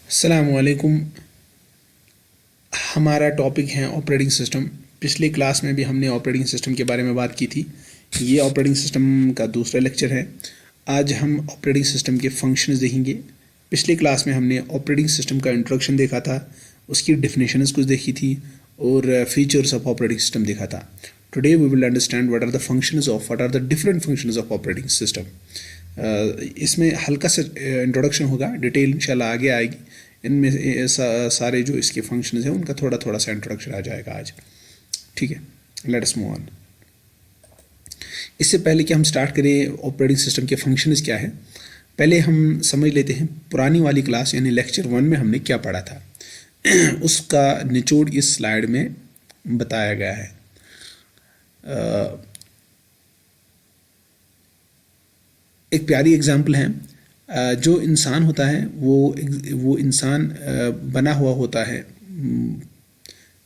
अस्सलामुअलैकुम। हमारा टॉपिक है ऑपरेटिंग सिस्टम। पिछले क्लास में भी हमने ऑपरेटिंग सिस्टम के बारे में बात की थी। ये ऑपरेटिंग सिस्टम का दूसरा लेक्चर है। आज हम ऑपरेटिंग सिस्टम के फंक्शंस देखेंगे। पिछले क्लास में हमने ऑपरेटिंग सिस्टम का इंट्रोडक्शन देखा था, उसकी डेफिनेशंस कुछ देखी थी और फीचर्स ऑफ ऑपरेटिंग सिस्टम देखा था। Today we will understand what are the different functions of operating system. इसमें हल्का सा इंट्रोडक्शन होगा, डिटेल इंशाल्लाह आगे आएगी। इनमें सारे जो इसके फंक्शंस हैं उनका थोड़ा थोड़ा सा इंट्रोडक्शन आ जाएगा आज। ठीक है, लेट अस मूव ऑन। इससे पहले कि हम स्टार्ट करें ऑपरेटिंग सिस्टम के फंक्शंस क्या है, पहले हम समझ लेते हैं पुरानी वाली क्लास यानी लेक्चर 1 में हमने क्या पढ़ा था। उसका निचोड़ इस स्लाइड में बताया गया है। एक प्यारी एग्जाम्पल है। जो इंसान होता है वो इंसान बना हुआ होता है,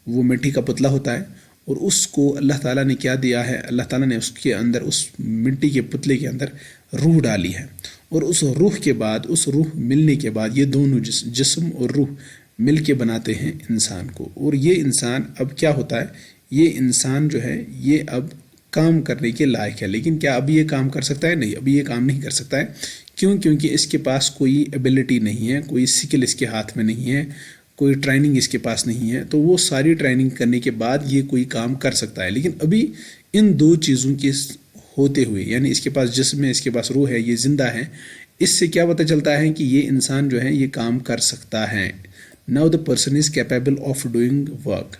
वो मिट्टी का पुतला होता है और उसको अल्लाह ताला ने क्या दिया है, अल्लाह ताला ने उसके अंदर, उस मिट्टी के पुतले के अंदर रूह डाली है। और उस रूह के बाद, उस रूह मिलने के बाद ये दोनों जिस्म और रूह मिल के बनाते हैं इंसान को। और ये इंसान अब क्या होता है, ये इंसान जो है ये अब काम करने के लायक है। लेकिन क्या अभी ये काम कर सकता है? नहीं, अभी ये काम नहीं कर सकता है। क्यों? क्योंकि इसके पास कोई एबिलिटी नहीं है, कोई स्किल इसके हाथ में नहीं है, कोई ट्रेनिंग इसके पास नहीं है। तो वो सारी ट्रेनिंग करने के बाद ये कोई काम कर सकता है। लेकिन अभी इन दो चीज़ों के होते हुए, यानी इसके पास जिस्म है, इसके पास रूह है, ये जिंदा है, इससे क्या पता चलता है कि ये इंसान जो है ये काम कर सकता है। Now the person is capable of doing work.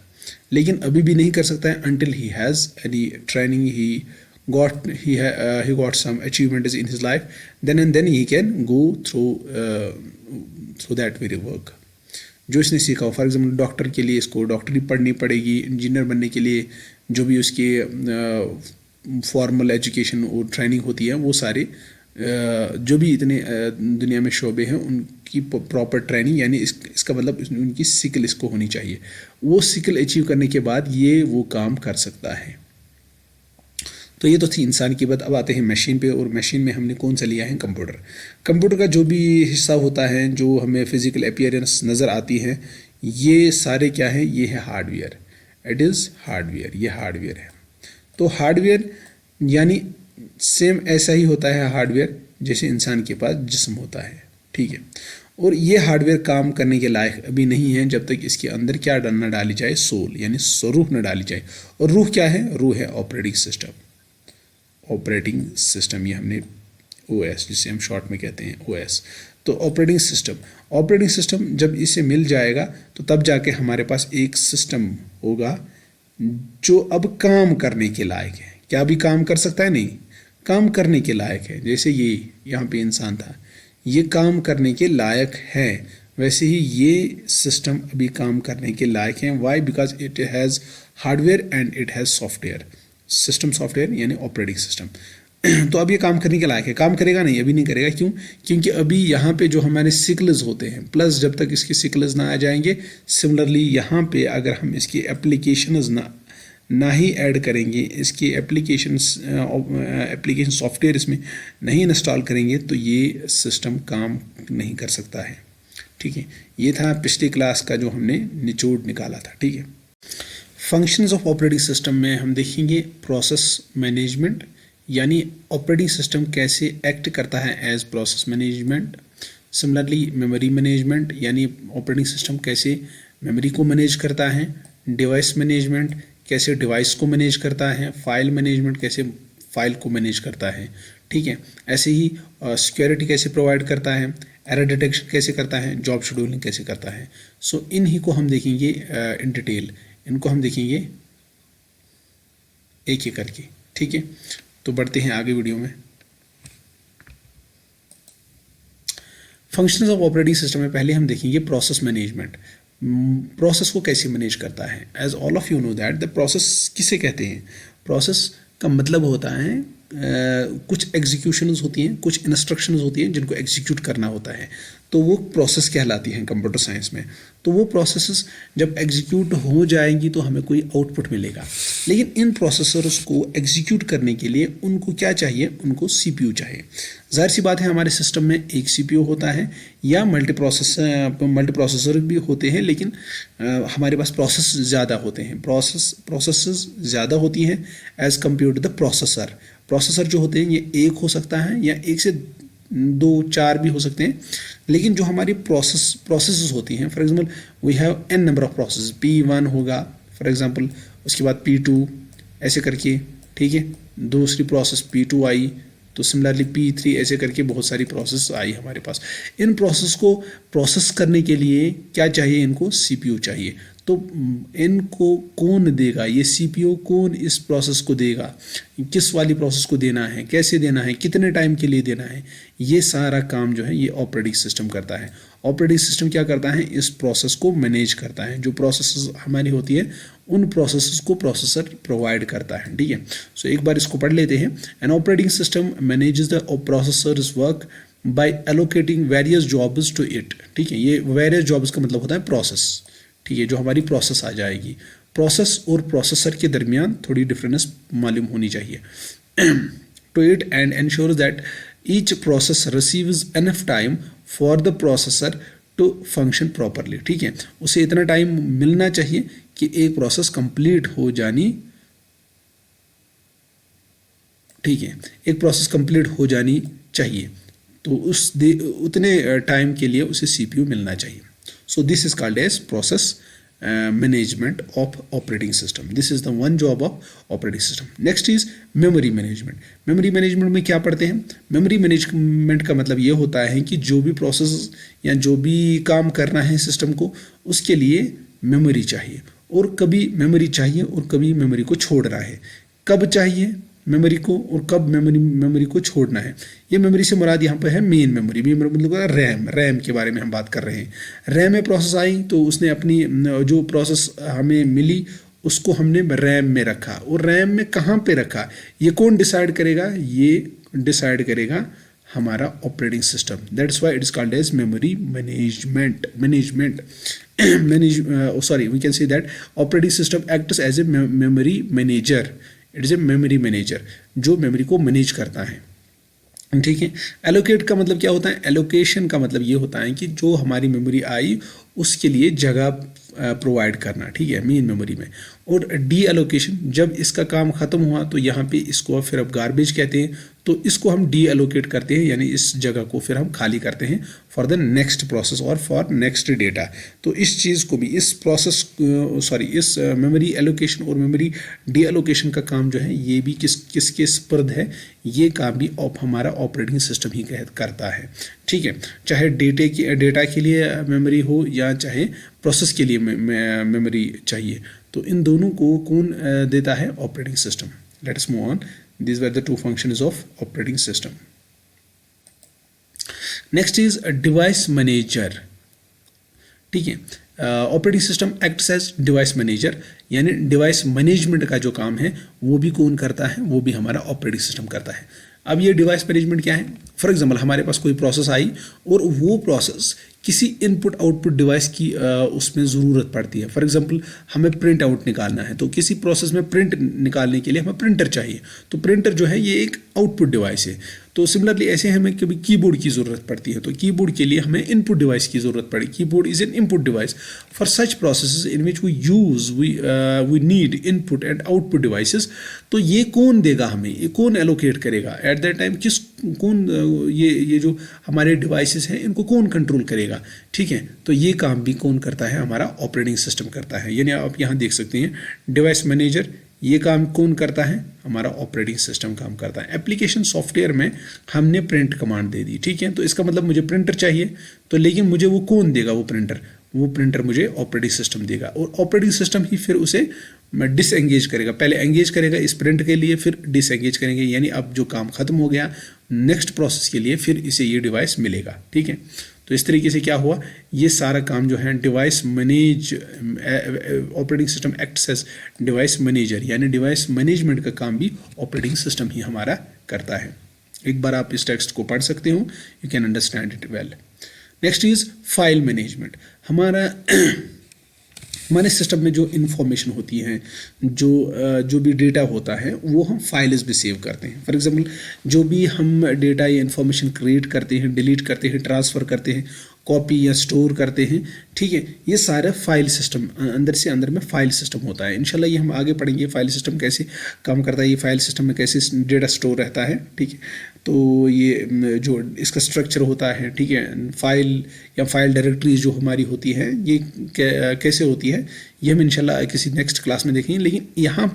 लेकिन अभी भी नहीं कर सकता है until he has any training, he got some achievements in his life, then he can go through that very work जो इसने सीखा हो। फॉर एग्जाम्पल डॉक्टर के लिए इसको डॉक्टरी पढ़नी पड़ेगी, इंजीनियर बनने के लिए जो भी उसकी फॉर्मल एजुकेशन और ट्रेनिंग होती है, वो सारे जो भी इतने दुनिया में शोबे हैं उनकी प्रॉपर ट्रेनिंग, यानी इसका मतलब उनकी स्किल इसको होनी चाहिए। वो स्किल अचीव करने के बाद ये वो काम कर सकता है। तो ये तो थी इंसान की बात। अब आते हैं मशीन पे, और मशीन में हमने कौन सा लिया है? कंप्यूटर। कंप्यूटर का जो भी हिस्सा होता है, जो हमें फिजिकल अपीयरेंस नज़र आती है, ये सारे क्या है? ये है हार्डवेयर। इट इज़ हार्डवेयर, ये हार्डवेयर है। तो हार्डवेयर यानी सेम ऐसा ही होता है हार्डवेयर जैसे इंसान के पास जिस्म होता है। ठीक है, और ये हार्डवेयर काम करने के लायक अभी नहीं है जब तक इसके अंदर क्या न डाली जाए? सोल, यानी रूह न डाली जाए। और रूह क्या है? रूह है ऑपरेटिंग सिस्टम। ऑपरेटिंग सिस्टम, ये हमने OS जिसे हम शॉर्ट में कहते हैं OS। तो ऑपरेटिंग सिस्टम जब इसे मिल जाएगा तो तब जाके हमारे पास एक सिस्टम होगा जो अब काम करने के लायक है। क्या अभी काम कर सकता है? नहीं, काम करने के लायक है। जैसे ये यहाँ पे इंसान था, ये काम करने के लायक है, वैसे ही ये सिस्टम अभी काम करने के लायक है। Why? Because it has hardware and it has software. System software यानी ऑपरेटिंग सिस्टम। तो अब ये काम करने के लायक है। काम करेगा? नहीं, अभी नहीं करेगा। क्यों? क्योंकि अभी यहाँ पे जो हमारे सिकल्स होते हैं, प्लस जब तक इसके सिकल्स ना आ जाएंगे, सिमिलरली यहाँ पे अगर हम इसकी एप्लीकेशंस ना ही ऐड करेंगे, इसकी एप्लीकेशन सॉफ्टवेयर इसमें नहीं इंस्टॉल करेंगे, तो ये सिस्टम काम नहीं कर सकता है। ठीक है, ये था पिछली क्लास का जो हमने निचोड़ निकाला था। ठीक है, फंक्शंस ऑफ ऑपरेटिंग सिस्टम में हम देखेंगे प्रोसेस मैनेजमेंट, यानी ऑपरेटिंग सिस्टम कैसे एक्ट करता है as process management. Similarly memory management, यानी ऑपरेटिंग सिस्टम कैसे मेमोरी को मैनेज करता है। डिवाइस मैनेजमेंट, कैसे डिवाइस को मैनेज करता है। फाइल मैनेजमेंट, कैसे फाइल को मैनेज करता है। ठीक है, ऐसे ही सिक्योरिटी कैसे प्रोवाइड करता है, एरर डिटेक्शन कैसे करता है, जॉब शेड्यूलिंग कैसे करता है। सो इन्हीं को हम देखेंगे इन डिटेल, इनको हम देखेंगे एक एक करके। ठीक है, तो बढ़ते हैं आगे वीडियो में। फंक्शंस ऑफ ऑपरेटिंग सिस्टम में पहले हम देखेंगे प्रोसेस मैनेजमेंट। प्रोसेस को कैसे मैनेज करता है। As all of you know that the process किसे कहते हैं? प्रोसेस का मतलब होता है कुछ एग्जीक्यूशंस होती हैं, कुछ इंस्ट्रक्शंस होती हैं जिनको एग्जीक्यूट करना होता है, तो वो प्रोसेस कहलाती हैं कंप्यूटर साइंस में। तो वो प्रोसेसेस जब एग्जीक्यूट हो जाएंगी तो हमें कोई आउटपुट मिलेगा। लेकिन इन प्रोसेसर्स को एग्जीक्यूट करने के लिए उनको क्या चाहिए, उनको सीपीयू चाहिए। जाहिर सी बात है हमारे सिस्टम में एक सीपीयू होता है या मल्टी प्रोसेसर भी होते हैं, लेकिन हमारे पास प्रोसेस ज़्यादा होते हैं, प्रोसेसेस ज़्यादा होती हैं as compare to the processor. Processor जो होते हैं ये एक हो सकता है या एक से 2-4 भी हो सकते हैं, लेकिन जो हमारी प्रोसेसेस होती हैं, for example we have n number of process, P1 होगा फॉर एग्जांपल, उसके बाद P2 ऐसे करके, ठीक है, दूसरी प्रोसेस P2 आई, तो सिमिलरली P3 ऐसे करके बहुत सारी प्रोसेस आई हमारे पास। इन प्रोसेस को प्रोसेस करने के लिए क्या चाहिए, इनको सीपीयू चाहिए। तो इनको कौन देगा, ये सीपीयू कौन इस प्रोसेस को देगा, किस वाली प्रोसेस को देना है, कैसे देना है, कितने टाइम के लिए देना है, ये सारा काम जो है ये ऑपरेटिंग सिस्टम करता है। ऑपरेटिंग सिस्टम क्या करता है, इस प्रोसेस को मैनेज करता है। जो प्रोसेस हमारी होती है उन प्रोसेस को प्रोसेसर प्रोवाइड करता है, ठीक है। सो एक बार इसको पढ़ लेते हैं। An operating system manages the processor's work by allocating various jobs to it, ठीक है। ये वेरियस जॉब्स का मतलब होता है प्रोसेस, ठीक है, जो हमारी प्रोसेस आ जाएगी। प्रोसेस और प्रोसेसर के दरमियान थोड़ी डिफरेंस मालूम होनी चाहिए। To it and ensure that each process receives enough time for the processor to function properly, ठीक है। उसे इतना टाइम मिलना चाहिए कि एक प्रोसेस कंप्लीट हो जानी, ठीक है, एक प्रोसेस कंप्लीट हो जानी चाहिए, तो उतने टाइम के लिए उसे सीपीयू मिलना चाहिए। So this is called as process management of operating system. This is the one job of operating system. Next is memory management. Memory management में क्या पढ़ते हैं, मेमोरी मैनेजमेंट का मतलब ये होता है कि जो भी प्रोसेस या जो भी काम करना है सिस्टम को, उसके लिए मेमोरी चाहिए, और कभी मेमोरी चाहिए और कभी मेमोरी को छोड़ना है। कब चाहिए मेमोरी को और कब मेमोरी को छोड़ना है, ये मेमोरी से मुराद यहाँ पर है मेन मेमोरी। मतलब रैम के बारे में हम बात कर रहे हैं। रैम में प्रोसेस आई तो उसने अपनी जो प्रोसेस हमें मिली उसको हमने रैम में रखा, और रैम में कहाँ पे रखा ये कौन डिसाइड करेगा, ये डिसाइड करेगा हमारा operating system. That's why it is called as memory management. Sorry, we can say that operating system acts as a memory manager. It is a memory manager जो मेमोरी को मैनेज करता है, ठीक है। एलोकेट का मतलब क्या होता है, एलोकेशन का मतलब ये होता है कि जो हमारी मेमोरी आई उसके लिए जगह प्रोवाइड करना, ठीक है, मेन मेमोरी में। और डी एलोकेशन, जब इसका काम ख़त्म हुआ तो यहाँ पे इसको फिर अब गार्बेज कहते हैं, तो इसको हम डी एलोकेट करते हैं, यानी इस जगह को फिर हम खाली करते हैं फॉर द नेक्स्ट प्रोसेस और फॉर नेक्स्ट डेटा। तो इस चीज़ को भी, इस प्रोसेस इस मेमोरी एलोकेशन और मेमोरी डी एलोकेशन का काम जो है ये भी किसके स्पर्द है, ये काम भी हमारा ऑपरेटिंग सिस्टम ही करता है, ठीक है। चाहे डेटा के लिए मेमोरी हो या चाहे प्रोसेस के लिए मेमोरी चाहिए, तो इन दोनों को कौन देता है, operating system. Let us move on. These were the two functions of operating system. Next is a device manager, ठीक है। Operating system acts edge device manager, यानी डिवाइस मैनेजमेंट का जो काम है वो भी कौन करता है, वो भी हमारा ऑपरेटिंग सिस्टम करता है। अब ये डिवाइस मैनेजमेंट क्या है, फॉर एग्जांपल हमारे पास कोई प्रोसेस आई और वो प्रोसेस किसी इनपुट आउटपुट डिवाइस की उसमें ज़रूरत पड़ती है। फॉर एग्जांपल हमें प्रिंट आउट निकालना है, तो किसी प्रोसेस में प्रिंट निकालने के लिए हमें प्रिंटर चाहिए, तो प्रिंटर जो है ये एक आउटपुट डिवाइस है। तो सिमिलरली ऐसे हमें कभी कीबोर्ड की ज़रूरत पड़ती है, तो कीबोर्ड के लिए हमें इनपुट डिवाइस की ज़रूरत पड़ी। Keyboard is an input device for such processes in which we need input and output devices. तो ये कौन देगा हमें, ये कौन एलोकेट करेगा एट दैट टाइम, कौन ये जो हमारे डिवाइसेस हैं इनको कौन कंट्रोल करेगा, ठीक है। तो ये काम भी कौन करता है, हमारा ऑपरेटिंग सिस्टम करता है। यानी आप यहाँ देख सकते हैं डिवाइस मैनेजर, ये काम कौन करता है, हमारा ऑपरेटिंग सिस्टम काम करता है। एप्लीकेशन सॉफ्टवेयर में हमने प्रिंट कमांड दे दी, ठीक है, तो इसका मतलब मुझे प्रिंटर चाहिए, तो लेकिन मुझे वो कौन देगा, वो प्रिंटर मुझे ऑपरेटिंग सिस्टम देगा, और ऑपरेटिंग सिस्टम ही फिर उसे डिसएंगेज करेगा। पहले एंगेज करेगा इस प्रिंट के लिए, फिर डिसएंगेज करेंगे, यानी अब जो काम खत्म हो गया नेक्स्ट प्रोसेस के लिए फिर इसे ये डिवाइस मिलेगा, ठीक है। तो इस तरीके से क्या हुआ, ये सारा काम जो है device manage, operating system acts edge device manager, यानी डिवाइस मैनेजमेंट का काम भी ऑपरेटिंग सिस्टम ही हमारा करता है। एक बार आप इस टेक्स्ट को पढ़ सकते हो, you can understand it well. Next is file management. हमारे सिस्टम में जो इन्फॉर्मेशन होती है, जो भी डेटा होता है, वो हम फाइल्स में सेव करते हैं। फॉर एग्जांपल जो भी हम डेटा या इन्फॉर्मेशन क्रिएट करते हैं, डिलीट करते हैं, ट्रांसफ़र करते हैं, कॉपी या स्टोर करते हैं, ठीक है, ये सारा फाइल सिस्टम अंदर में फाइल सिस्टम होता है। इंशाल्लाह ये हम आगे पढ़ेंगे फाइल सिस्टम कैसे काम करता है, ये फाइल सिस्टम में कैसे डेटा स्टोर रहता है, ठीक है। तो ये जो इसका स्ट्रक्चर होता है, ठीक है, फाइल या फाइल डायरेक्टरीज जो हमारी होती है, ये कैसे होती है, ये हम इंशाल्लाह किसी नेक्स्ट क्लास में देखेंगे। लेकिन यहाँ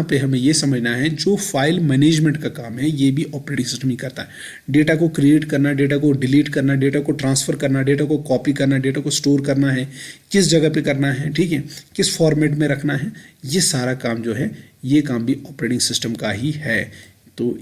पे हमें ये समझना है, जो फाइल मैनेजमेंट का काम है ये भी ऑपरेटिंग सिस्टम ही करता है। डेटा को क्रिएट करना, डेटा को डिलीट करना, डेटा को ट्रांसफ़र करना, डेटा को कॉपी करना, डेटा को स्टोर करना है, किस जगह पे करना है, ठीक है, किस फॉर्मेट में रखना है, ये सारा काम जो है ये काम भी ऑपरेटिंग सिस्टम का ही है। तो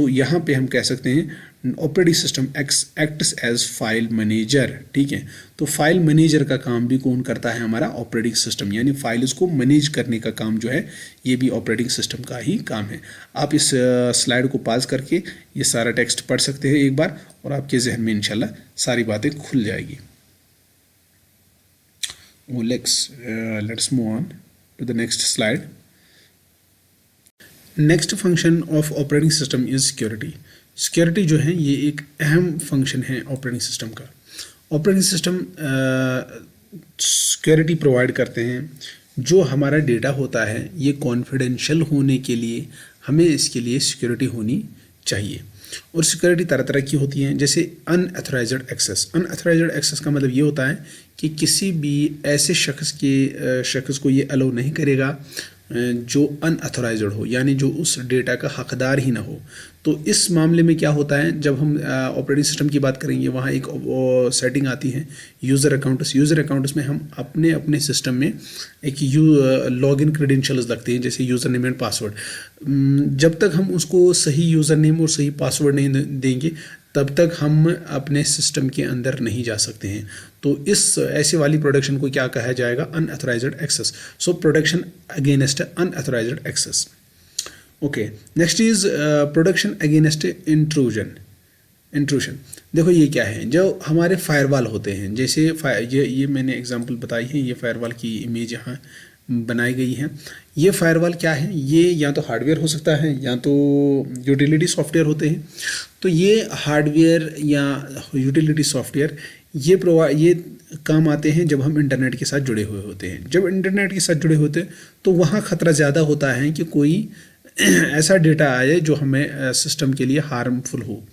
यहाँ पे हम कह सकते हैं operating system acts as file manager, ठीक है। तो फाइल मैनेजर का काम भी कौन करता है, हमारा ऑपरेटिंग सिस्टम, यानी फाइल्स को मैनेज करने का काम जो है ये भी ऑपरेटिंग सिस्टम का ही काम है। आप इस स्लाइड को पॉज करके ये सारा टेक्स्ट पढ़ सकते हैं एक बार, और आपके जहन में इंशाल्लाह सारी बातें खुल जाएगी। Let's move on to the next slide. Next function of operating system is security. Security जो है ये एक अहम फंक्शन है ऑपरेटिंग सिस्टम का। ऑपरेटिंग सिस्टम सिक्योरिटी प्रोवाइड करते हैं। जो हमारा डेटा होता है ये कॉन्फिडेंशियल होने के लिए हमें इसके लिए सिक्योरिटी होनी चाहिए। और सिक्योरिटी तरह तरह की होती हैं, जैसे अनऑथराइज्ड एक्सेस। अनऑथराइज्ड एक्सेस का मतलब ये होता है कि किसी भी ऐसे शख्स को ये अलाउ नहीं करेगा जो अनऑथराइज्ड हो, यानी जो उस डेटा का हकदार ही ना हो। तो इस मामले में क्या होता है, जब हम ऑपरेटिंग सिस्टम की बात करेंगे, वहाँ एक सेटिंग आती है यूज़र अकाउंट्स। यूज़र अकाउंट्स में हम अपने सिस्टम में एक लॉगिन क्रेडेंशियल्स लगते हैं, जैसे यूज़र नेम एंड पासवर्ड। जब तक हम उसको सही यूज़र नेम और सही पासवर्ड नहीं देंगे तब तक हम अपने सिस्टम के अंदर नहीं जा सकते हैं। तो इस ऐसे वाली प्रोटेक्शन को क्या कहा जाएगा, unauthorised access. So protection against unauthorised access. Okay, next is protection against intrusion. देखो ये क्या है, जो हमारे फायरवॉल होते हैं, जैसे ये मैंने एग्जांपल बताई है, ये फायरवॉल की इमेज यहाँ बनाई गई है। ये फायरवॉल क्या है, ये या तो हार्डवेयर हो सकता है या तो यूटिलिटी सॉफ्टवेयर होते हैं। तो ये हार्डवेयर या यूटिलिटी सॉफ्टवेयर ये काम आते हैं जब हम इंटरनेट के साथ जुड़े हुए होते हैं। जब इंटरनेट के साथ जुड़े होते हैं तो वहाँ ख़तरा ज़्यादा होता है कि कोई ऐसा डेटा आए जो हमें सिस्टम के लिए हार्मफुल हो।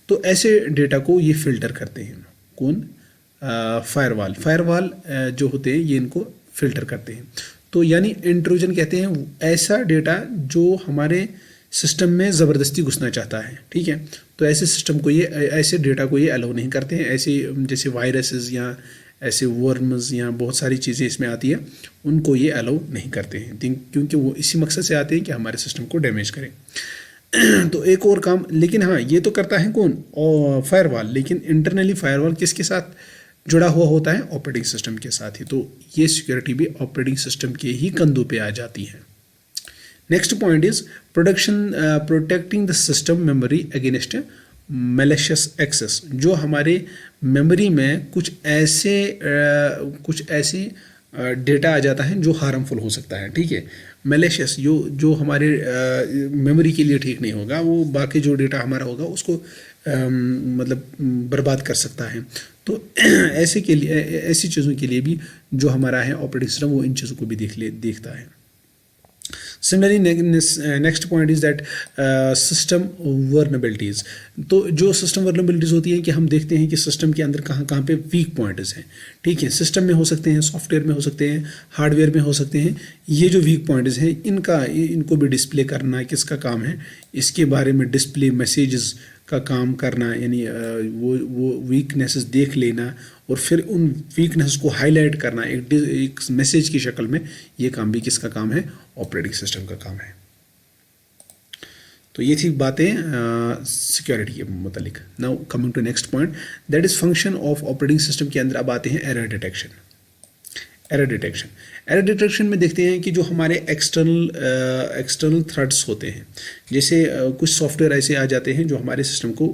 तो ऐसे डेटा को ये फ़िल्टर करते हैं कौन, फायरवॉल जो होते हैं ये इनको फ़िल्टर करते हैं। तो यानी इंट्रूजन कहते हैं ऐसा डेटा जो हमारे सिस्टम में ज़बरदस्ती घुसना चाहता है, ठीक है। तो ऐसे सिस्टम को ऐसे डेटा को ये अलाउ नहीं करते हैं। ऐसे जैसे वायरसेस या ऐसे वर्म्स या बहुत सारी चीज़ें इसमें आती है, उनको ये अलाउ नहीं करते हैं, क्योंकि वो इसी मकसद से आते हैं कि हमारे सिस्टम को डैमेज करें। तो एक और काम, लेकिन हाँ ये तो करता है कौन, फायरवॉल। लेकिन इंटरनली फायरवॉल किसके साथ जुड़ा हुआ होता है, ऑपरेटिंग सिस्टम के साथ ही। तो ये सिक्योरिटी भी ऑपरेटिंग सिस्टम के ही कंधों पे आ जाती है। Next point is protecting the system memory against malicious access. जो हमारे मेमोरी में कुछ ऐसे डेटा आ जाता है जो हार्मफुल हो सकता है, ठीक है। मैलिशियस जो हमारे मेमोरी के लिए ठीक नहीं होगा, वो बाकी जो डेटा हमारा होगा उसको मतलब बर्बाद कर सकता है। तो ऐसी चीज़ों के लिए भी जो हमारा है ऑपरेटिंग सिस्टम, वो इन चीज़ों को भी देखता है। Similarly next point is that system vulnerabilities. तो जो सिस्टम वर्नेबिलिटीज़ होती है कि हम देखते हैं कि सिस्टम के अंदर कहाँ पे वीक पॉइंट्स हैं, ठीक है। सिस्टम में हो सकते हैं, सॉफ्टवेयर में हो सकते हैं, हार्डवेयर में हो सकते हैं। ये जो वीक पॉइंट्स हैं इनको भी डिस्प्ले करना किसका काम है, इसके बारे में डिस्प्ले मैसेजेस का काम करना, यानी वो वीकनेसेस देख लेना और फिर उन वीकनेस को हाईलाइट करना एक मैसेज की शक्ल में। ये काम भी किसका काम है, ऑपरेटिंग सिस्टम का काम है। तो ये थी बातें सिक्योरिटी के मतलब। Now coming to next point, that is function of operating system के अंदर अब आते हैं एरर डिटेक्शन। एरर डिटेक्शन में देखते हैं कि जो हमारे एक्सटर्नल थ्रेट्स होते हैं, जैसे कुछ सॉफ्टवेयर ऐसे आ जाते हैं जो हमारे सिस्टम को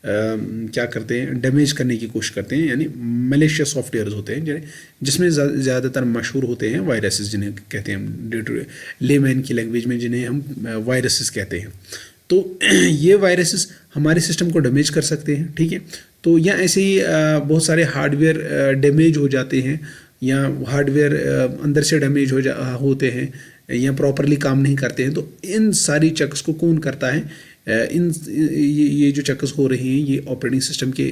क्या करते हैं, डैमेज करने की कोशिश करते हैं, यानी मलेशियस सॉफ्टवेयर होते हैं जिसमें ज़्यादातर मशहूर होते हैं वायरसेस, जिन्हें कहते हैं डे टू लेमैन की लैंग्वेज में जिन्हें हम वायरसेस कहते हैं। तो ये वायरसेस हमारे सिस्टम को डैमेज कर सकते हैं, ठीक है। तो या ऐसे ही बहुत सारे हार्डवेयर डैमेज हो जाते हैं, या हार्डवेयर अंदर से डैमेज होते हैं, या प्रॉपरली काम नहीं करते हैं। तो इन सारी चेक्स को कौन करता है? ये जो चेक्स हो रही हैं ये ऑपरेटिंग सिस्टम के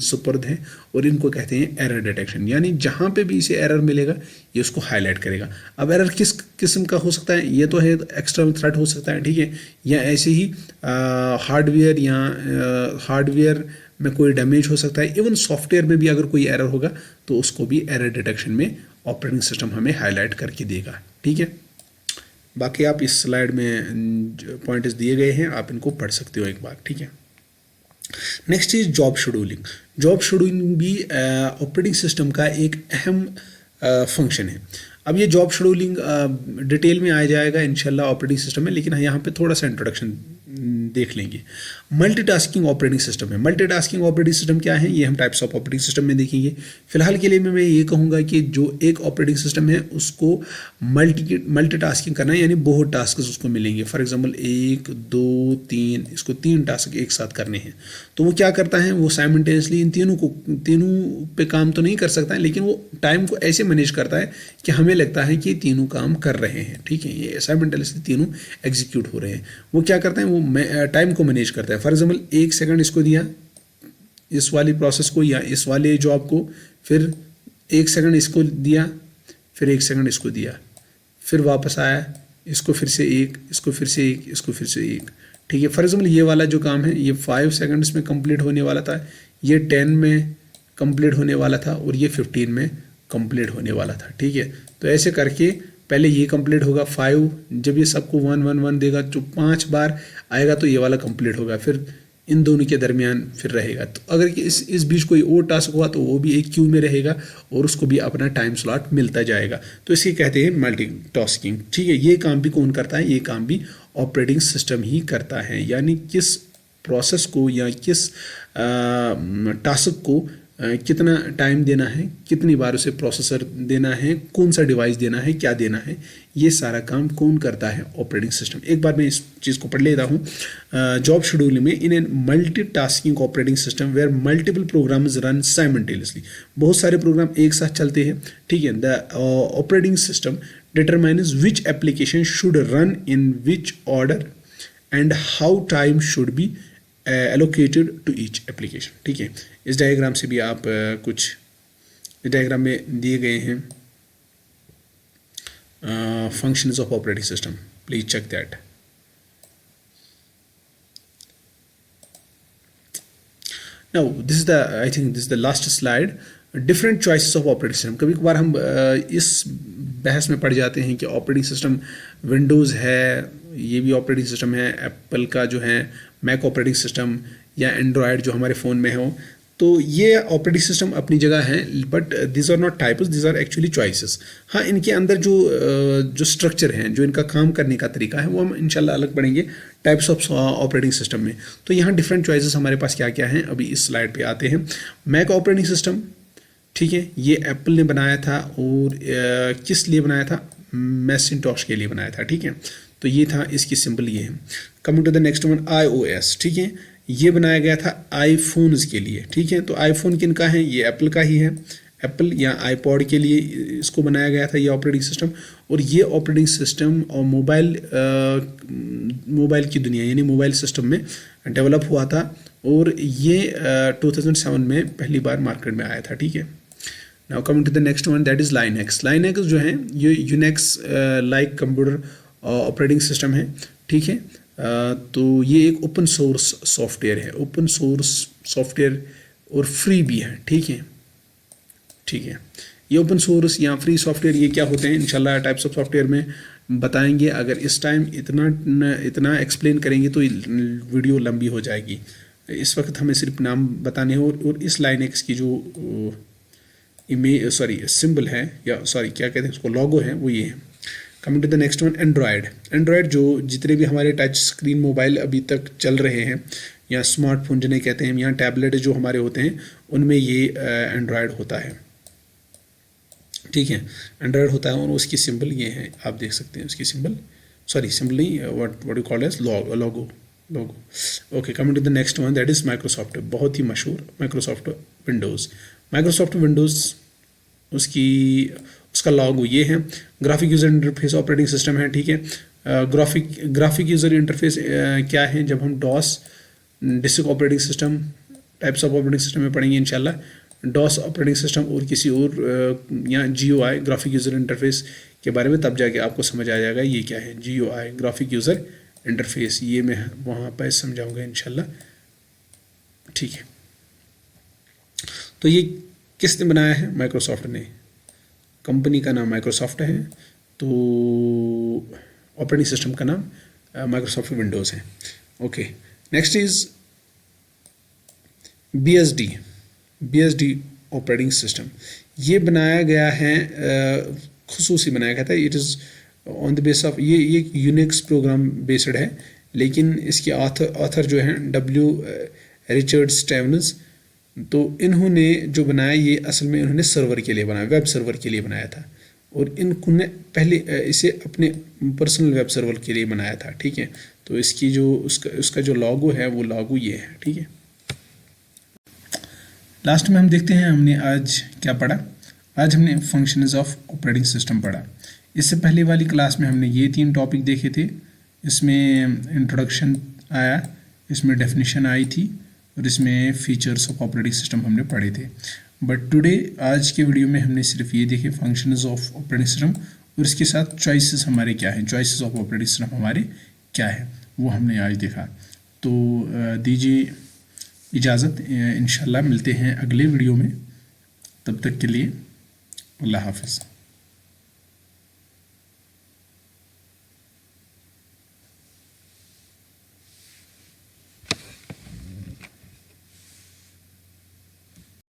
सुपर्द हैं, और इनको कहते हैं एरर डिटेक्शन। यानी जहाँ पे भी इसे एरर मिलेगा ये उसको हाईलाइट करेगा। अब एरर किस किस्म का हो सकता है? ये तो है एक्सटर्नल थ्रेट हो सकता है, ठीक है, या ऐसे ही हार्डवेयर में कोई डैमेज हो सकता है। इवन सॉफ्टवेयर में भी अगर कोई एरर होगा तो उसको भी एरर डिटेक्शन में ऑपरेटिंग सिस्टम हमें हाईलाइट करके देगा, ठीक है। बाकी आप इस स्लाइड में पॉइंट्स दिए गए हैं, आप इनको पढ़ सकते हो एक बार, ठीक है। Next is job scheduling. Job scheduling भी ऑपरेटिंग सिस्टम का एक अहम फंक्शन है। अब ये जॉब शेड्यूलिंग डिटेल में आ जाएगा इंशाल्लाह ऑपरेटिंग सिस्टम में, लेकिन यहाँ पे थोड़ा सा इंट्रोडक्शन देख लेंगे। मल्टीटास्किंग ऑपरेटिंग सिस्टम है। मल्टीटास्किंग ऑपरेटिंग सिस्टम क्या है, ये हम टाइप्स ऑफ ऑपरेटिंग सिस्टम में देखेंगे। फिलहाल के लिए मैं ये कहूँगा कि जो एक ऑपरेटिंग सिस्टम है उसको मल्टीटास्किंग करना है, यानी बहुत टास्क उसको मिलेंगे। फॉर एग्जांपल 1 2 3, इसको 3 टास्क एक साथ करने हैं। तो वो क्या करता है, वो साइमल्टेनियसली इन तीनों पे काम तो नहीं कर सकता है, लेकिन वो टाइम को ऐसे मैनेज करता है कि हमें लगता है कि तीनों काम कर रहे हैं, ठीक है, ये साइमल्टेनियसली तीनों एग्जीक्यूट हो रहे हैं। वो क्या करता है, वो टाइम को मैनेज करता है। फॉर एग्जाम्पल 1 सेकंड इसको दिया इस वाली प्रोसेस को या इस वाले जॉब को, फिर 1 सेकंड इसको दिया, फिर 1 सेकंड इसको दिया, फिर वापस आया, इसको फिर से 1, इसको फिर से 1, इसको फिर से 1, ठीक है। फॉर एग्जाम्पल ये वाला जो काम है ये 5 सेकंड्स में कंप्लीट होने वाला था, ये 10 में कंप्लीट होने वाला था, और ये 15 में कंप्लीट होने वाला था, ठीक है। तो ऐसे करके पहले ये कंप्लीट होगा 5, जब ये सबको 1 1 1 देगा, जो 5 बार आएगा तो ये वाला कंप्लीट होगा, फिर इन दोनों के दरमियान फिर रहेगा। तो अगर इस बीच कोई और टास्क हुआ तो वो भी एक क्यू में रहेगा और उसको भी अपना टाइम स्लॉट मिलता जाएगा। तो इसे कहते हैं मल्टीटास्किंग, ठीक है। ये काम भी कौन करता है, ये काम भी ऑपरेटिंग सिस्टम ही करता है। यानी किस प्रोसेस को या किस टास्क को कितना टाइम देना है, कितनी बार उसे प्रोसेसर देना है, कौन सा डिवाइस देना है, क्या देना है, ये सारा काम कौन करता है, ऑपरेटिंग सिस्टम। एक बार मैं इस चीज़ को पढ़ लेता हूँ। जॉब शेड्यूलिंग में in a multitasking operating system where multiple programs run simultaneously, बहुत सारे प्रोग्राम एक साथ चलते हैं, ठीक है। The operating system determines which application should run in which order and how time should be allocated to each application, ठीक है। इस डायग्राम से भी आप कुछ इस डायग्राम में दिए गए हैं functions of operating system. Please check that. Now this is I think this is the last slide. Different choices of operating system. कभी कभार हम इस बहस में पड़ जाते हैं कि ऑपरेटिंग सिस्टम विंडोज़ है, ये भी ऑपरेटिंग सिस्टम है, एप्पल का जो है मैक ऑपरेटिंग सिस्टम, या एंड्रॉयड जो हमारे फ़ोन में हो। तो ये ऑपरेटिंग सिस्टम अपनी जगह है, but this are not types, this are actually choices. हाँ, इनके अंदर जो स्ट्रक्चर हैं, जो इनका काम करने का तरीका है, वो हम इंशाल्लाह अलग पढ़ेंगे टाइप्स ऑफ ऑपरेटिंग सिस्टम में। तो यहाँ डिफरेंट चॉइसेस हमारे पास क्या क्या हैं, अभी इस स्लाइड पे आते हैं। मैक ऑपरेटिंग सिस्टम, ठीक है, ये एप्पल ने बनाया था, और किस लिए बनाया था, मैसिंटॉश के लिए बनाया था, ठीक है। तो ये था, इसकी सिंबल ये है। Coming to the next one, iOS, ठीक है, ये बनाया गया था आईफोन्स के लिए, ठीक है। तो आईफोन किनका है, ये एप्पल का ही है, एप्पल या आईपॉड के लिए इसको बनाया गया था ये ऑपरेटिंग सिस्टम। और ये ऑपरेटिंग सिस्टम और मोबाइल की दुनिया यानी मोबाइल सिस्टम में डेवलप हुआ था, और ये 2007 में पहली बार मार्केट में आया था, ठीक है। Now coming to the next one, that is Linux. Linux जो है ये Unix like computer operating system है, ठीक है। तो ये एक ओपन सोर्स सॉफ्टवेयर है, ओपन सोर्स सॉफ्टवेयर और फ्री भी है, ठीक है, ठीक है। ये ओपन सोर्स या फ्री सॉफ्टवेयर ये क्या होते हैं इंशाल्लाह टाइप्स ऑफ सॉफ्टवेयर में बताएंगे। अगर इस टाइम इतना एक्सप्लेन करेंगे तो वीडियो लंबी हो जाएगी। इस वक्त हमें सिर्फ नाम बताने हैं और इस लाइनेक्स की जो इमेज सिंबल है या क्या कहते हैं उसको, लोगो है, वो ये है। Coming to the next one, Android जो जितने भी हमारे टच स्क्रीन मोबाइल अभी तक चल रहे हैं या स्मार्टफोन जिन्हें कहते हैं या टैबलेट जो हमारे होते हैं उनमें ये एंड्रॉयड होता है, ठीक है, एंड्रॉयड होता है और उसकी सिंबल ये है, आप देख सकते हैं उसकी सिंबल, सिंबल नहीं, what you call as logo. Okay, coming to the next one, that is Microsoft, बहुत ही मशहूर माइक्रोसॉफ्ट विंडोज़ उसका लॉगो ये है। Graphic user interface operating system है, ठीक है। ग्राफिक यूज़र इंटरफेस क्या है, जब हम DOS disk operating system types of operating system में पढ़ेंगे इंशाल्लाह डॉस ऑपरेटिंग सिस्टम और किसी और या GUI ग्राफिक यूज़र इंटरफेस के बारे में, तब जाके आपको समझ आ जाएगा ये क्या है GUI ग्राफिक यूज़र इंटरफेस। ये मैं वहाँ पर समझाऊंगा इंशाल्लाह, ठीक है। तो ये किसने बनाया है, माइक्रोसॉफ्ट ने, कंपनी का नाम माइक्रोसॉफ्ट है, तो ऑपरेटिंग सिस्टम का नाम माइक्रोसॉफ्ट विंडोज़ है। Okay, next is BSD operating system. ये बनाया गया है, खुसूसी बनाया गया था, it is on the base of ये यूनिक्स प्रोग्राम बेस्ड है, लेकिन इसके ऑथर जो हैं रिचर्ड स्टेवन्स, तो इन्होंने जो बनाया ये असल में इन्होंने सर्वर के लिए बनाया, वेब सर्वर के लिए बनाया था, और इन्होंने पहले इसे अपने पर्सनल वेब सर्वर के लिए बनाया था, ठीक है। तो इसकी जो उसका जो लॉगो है वो लॉगो ये है, ठीक है। लास्ट में हम देखते हैं हमने आज क्या पढ़ा। आज हमने फंक्शंस ऑफ ऑपरेटिंग सिस्टम पढ़ा। इससे पहले वाली क्लास में हमने ये 3 टॉपिक देखे थे, इसमें इंट्रोडक्शन आया, इसमें डेफिनेशन आई थी और इसमें फीचर्स ऑफ ऑपरेटिंग सिस्टम हमने पढ़े थे। बट टुडे आज के वीडियो में हमने सिर्फ ये देखे फंक्शंस ऑफ ऑपरेटिंग सिस्टम, और इसके साथ चॉइसेस हमारे क्या हैं, चॉइसेस ऑफ ऑपरेटिंग सिस्टम हमारे क्या है, वो हमने आज देखा। तो दीजिए इजाज़त, इंशाल्लाह मिलते हैं अगले वीडियो में, तब तक के लिए अल्लाह हाफ़िज़।